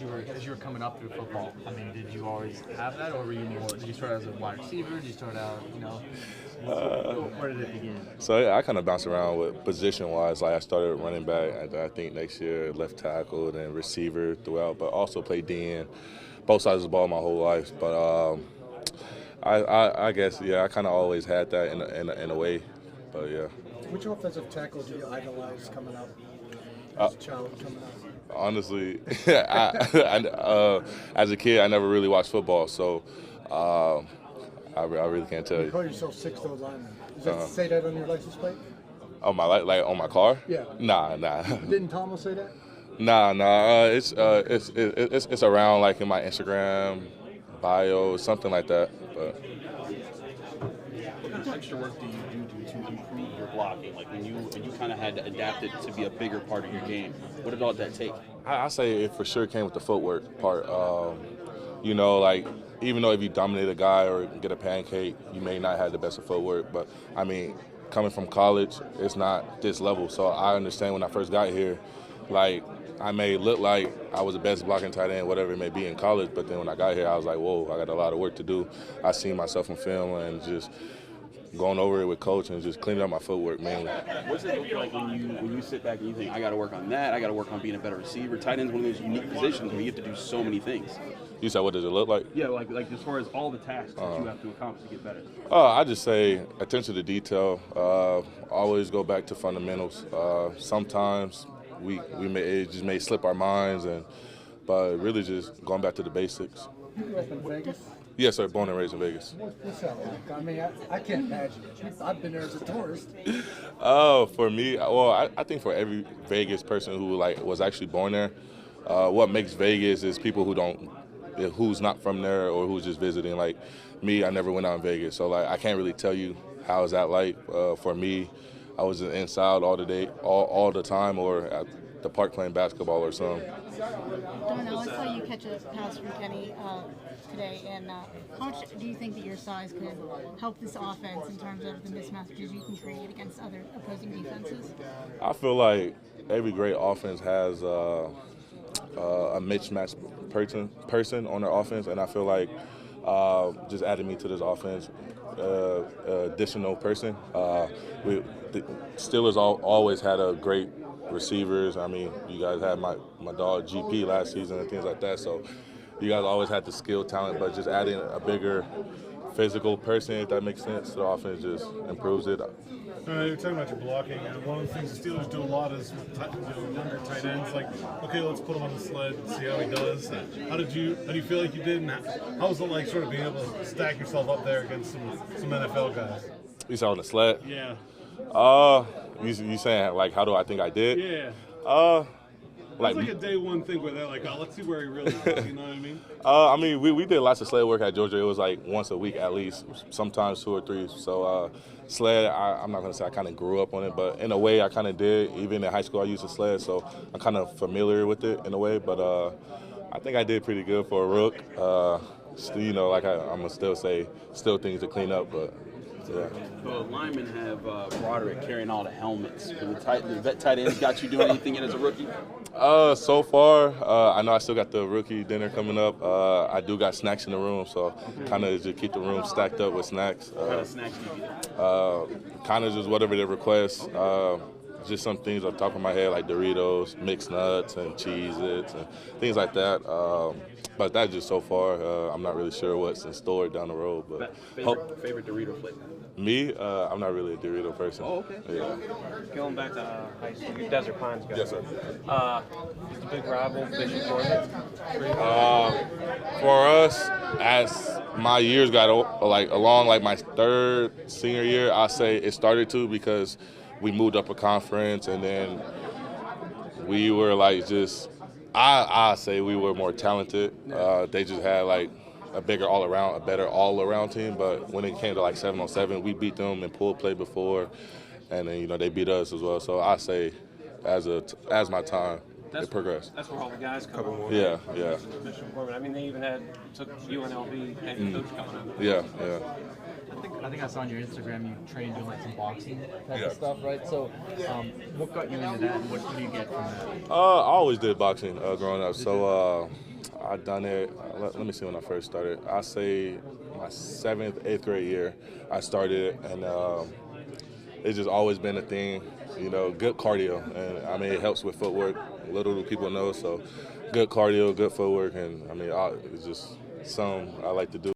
As you were coming up through football, I mean, did you always have that, or were you more? Did you start as a wide receiver? Did you start out, where did it begin? So yeah, I kind of bounced around with position-wise. Like I started running back, and I think next year left tackle, then receiver throughout, but also played DN, both sides of the ball my whole life. But I guess yeah, I kind of always had that in a way. But yeah. Which offensive tackle do you idolize coming up as a child coming up? Honestly, as a kid, I never really watched football, so I really can't tell You you. call yourself 6'0" lineman. Does that say that on your license plate? On my like on my car? Yeah. Nah. Didn't Thomas say that? Nah. It's around like in my Instagram bio, something like that. But What kind of extra work do you do to improve your blocking? Like when you kind of had to adapt it to be a bigger part of your game. What did all that take? I say it for sure came with the footwork part. Like even though if you dominate a guy or get a pancake, you may not have the best of footwork. But I mean, coming from college, it's not this level. So I understand when I first got here, like I may look like I was the best blocking tight end, whatever it may be in college. But then when I got here, I was like, whoa, I got a lot of work to do. I seen myself in film and just going over it with coach and just cleaning up my footwork mainly. What's it look like when you sit back and you think, I got to work on that, I got to work on being a better receiver? Tight end's one of those unique positions where you have to do so many things. You said, what does it look like? Yeah, like as far as all the tasks that you have to accomplish to get better. I just say attention to detail. Always go back to fundamentals. Sometimes it just may slip our minds, but really just going back to the basics. You grew up in Vegas? Yes, sir. Born and raised in Vegas. What's that like? I mean, I can't imagine. I've been there as a tourist. For me, well, I think for every Vegas person who was actually born there, what makes Vegas is people who's not from there or who's just visiting. Like me, I never went out in Vegas, so I can't really tell you how is that like. For me, I was inside all the time, or at the park playing basketball or something. Darnell, I saw you catch a pass from Kenny today, and how much do you think that your size could help this offense in terms of the mismatches you can create against other opposing defenses? I feel like every great offense has a mismatched person on their offense, and I feel like just adding me to this offense, additional person. The Steelers always had a great receivers. I mean, you guys had my dog GP last season and things like that. So you guys always had the skill, talent, but just adding a bigger physical person, if that makes sense, the offense just improves it. You're talking about your blocking, and one of the things the Steelers do a lot is with younger tight ends. Like, okay, let's put him on the sled and see how he does. How do you feel like you did? And how was it like, sort of being able to stack yourself up there against some NFL guys? You saw on the sled? Yeah. You saying like how do I think I did? Yeah. Like it's like a day one thing where they're like, oh, let's see where he really is. You know what I mean? I mean, we did lots of sled work at Georgia. It was like once a week at least, sometimes 2 or 3. So sled, I'm not going to say I kind of grew up on it, but in a way I kind of did. Even in high school I used to sled, so I'm kind of familiar with it in a way. But I think I did pretty good for a rook. I'm going to still say things to clean up, but yeah. The linemen have Broderick carrying all the helmets. The vet tight ends got you doing anything as a rookie? So far, I know I still got the rookie dinner coming up. I do got snacks in the room, so kind of just keep the room stacked up with snacks. What kind of snacks do you get? Kind of just whatever they request. Just some things off the top of my head, like Doritos, mixed nuts, and Cheez-Its, and things like that. But that's just so far. I'm not really sure what's in store down the road. But favorite Dorito flavor? Me, I'm not really a Dorito person. Oh, okay. Yeah. Going back to high school, Desert Pines guys. Yes, sir. Is the big rival Bishop Gorman? For us, as my years got along, like my third senior year, I say it started to because we moved up a conference, and then we were I say we were more talented. They just had a better all-around team. But when it came to 7-on-7, we beat them in pool play before, and then they beat us as well. So I say, as my time, it progressed. That's where all the guys come from. Yeah. Bishop Gorman. I mean, they even took UNLV head coach coming out. Yeah. I think I saw on your Instagram you trained doing some boxing type of stuff, right? So, what got you into that, and what do you get from that? I always did boxing growing up. So I done it. Let me see when I first started. I say my 7th, 8th grade year, I started it, and it's just always been a thing. You know, good cardio, and I mean it helps with footwork. Little do people know, so good cardio, good footwork, and I mean it's just something I like to do.